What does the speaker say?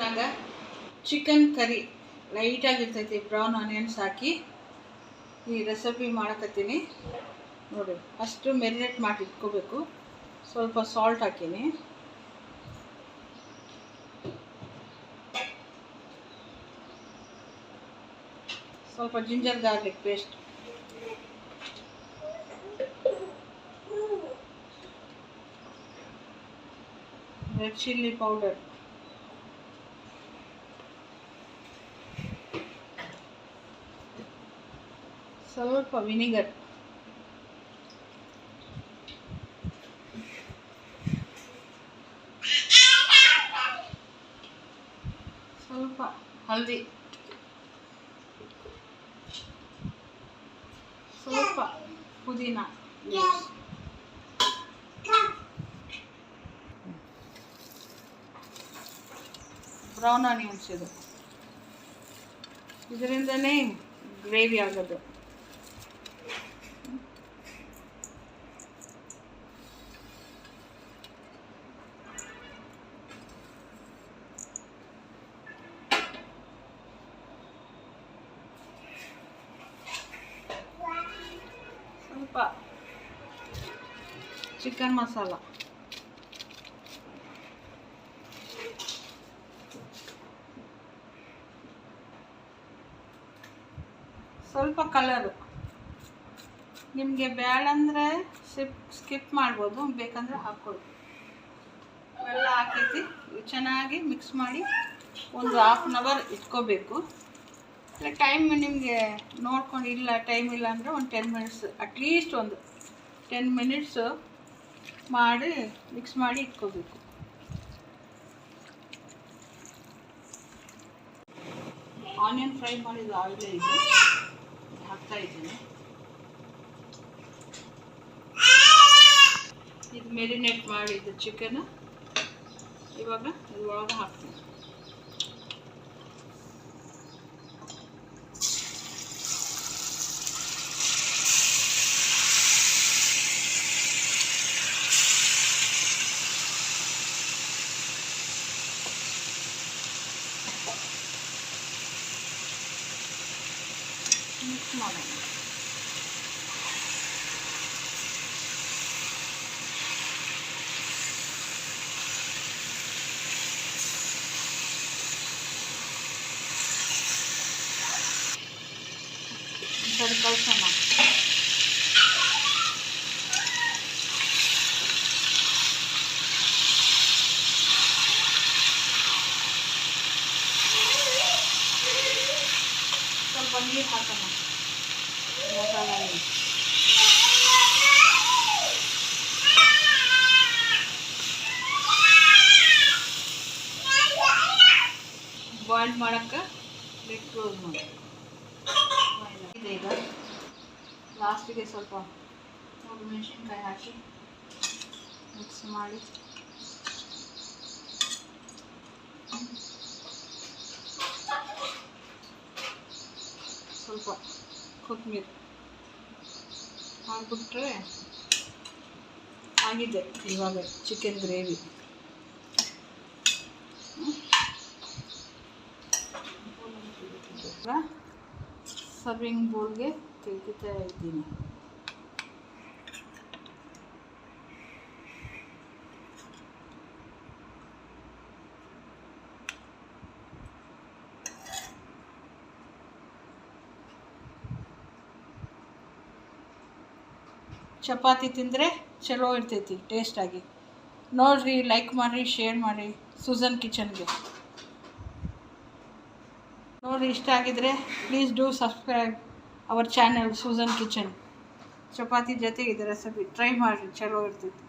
ನಾಗ chicken curry ಲೈಟಾಗಿರ್ತೈತಿ. Brown onions ಹಾಕಿ ಈ recipe ಮಾಡಕತ್ತೀನಿ ನೋಡಿ. ಫಸ್ಟು ಮೆರಿನೇಟ್ ಮಾಡಿ ಇಟ್ಕೋಬೇಕು. ಸ್ವಲ್ಪ ಸಾಲ್ಟ್ ಹಾಕೀನಿ, ಸ್ವಲ್ಪ ginger garlic paste, red chilli powder, ಸ್ವಲ್ಪ ವಿನಿಗರ್, ಸ್ವಲ್ಪ ಹಳದಿ, ಸ್ವಲ್ಪ ಪುದೀನ, ಬ್ರೌನ್ ಆನಿಯನ್ಸ್. ಇದರಿಂದನೇ ಗ್ರೇವಿ ಆಗೋದು. ಸ್ವಲ್ಪ ಚಿಕನ್ ಮಸಾಲ, ಸ್ವಲ್ಪ ಕಲರು. ನಿಮಗೆ ಬೇಡಂದರೆ ಸ್ಕಿಪ್ ಮಾಡ್ಬೋದು, ಬೇಕಂದರೆ ಹಾಕ್ಕೊಳ್ಳಿ. ಎಲ್ಲ ಹಾಕೈತಿ. ಚೆನ್ನಾಗಿ ಮಿಕ್ಸ್ ಮಾಡಿ ಒಂದು 1/2 ಅವರ್ ಇಟ್ಕೋಬೇಕು. ಇಲ್ಲ ಟೈಮ್ ನಿಮಗೆ ನೋಡ್ಕೊಂಡು, ಇಲ್ಲ ಟೈಮ್ ಇಲ್ಲ ಅಂದರೆ ಒಂದು 10 ಮಿನಿಟ್ಸ್, ಅಟ್ಲೀಸ್ಟ್ ಒಂದು 10 ಮಿನಿಟ್ಸು ಮಾಡಿ ಮಿಕ್ಸ್ ಮಾಡಿ ಇಟ್ಕೋಬೇಕು. ಆನಿಯನ್ ಫ್ರೈ ಮಾಡಿದ ಆಯಿಲೇ ಇದು ಹಾಕ್ತಾ ಇದ್ದೀನಿ. ಇದು ಮೆರಿನೇಟ್ ಮಾಡಿದ್ದು ಚಿಕನ್ ಇವಾಗ ಇದ್ರೊಳಗೆ ಹಾಕ್ತೀನಿ. ಮಿಕ್ಸ್ ಮಾಡೋಣ. ಸರಿ ಕಳ್ಸೋಣ. ಸ್ವಲ್ಪ ನೀರು ಹಾಕೋಣ, ಮಸಾಲ ನೀರು. ಬಾಯ್ಲ್ ಮಾಡೋಕ್ಕೆ ಲಿಡ್ ಕ್ಲೋಸ್ ಮಾಡಿ. ಈಗ ಲಾಸ್ಟಿಗೆ ಸ್ವಲ್ಪ ಮೆಣಸಿನ್ಕಾಯಿ ಹಾಕಿ ಮಿಕ್ಸ್ ಮಾಡಿ ಸ್ವಲ್ಪ ಕೊತ್ತಂಬರಿ ಹಾಕ್ಬಿಟ್ರೆ ಆಗಿದೆ ಇವಾಗ ಚಿಕನ್ ಗ್ರೇವಿ. ಸರ್ವಿಂಗ್ ಬೌಲ್ಗೆ ತೆಗಿತಾ ಇದ್ದೀನಿ. ಚಪಾತಿ ತಿಂದರೆ ಚಲೋ ಇರ್ತೈತಿ, ಟೇಸ್ಟಾಗಿ. ನೋಡಿರಿ, ಲೈಕ್ ಮಾಡಿರಿ, ಶೇರ್ ಮಾಡಿರಿ ಸುಜನ್ ಕಿಚನ್ಗೆ. ನೋಡಿರಿ, ಇಷ್ಟ ಆಗಿದ್ರೆ please do subscribe our channel Sujan kitchen. Chapati ಜೊತೆಗೆ ಇದು ರೆಸಿಪಿ ಟ್ರೈ ಮಾಡಿರಿ, ಚಲೋ ಇರ್ತೈತಿ.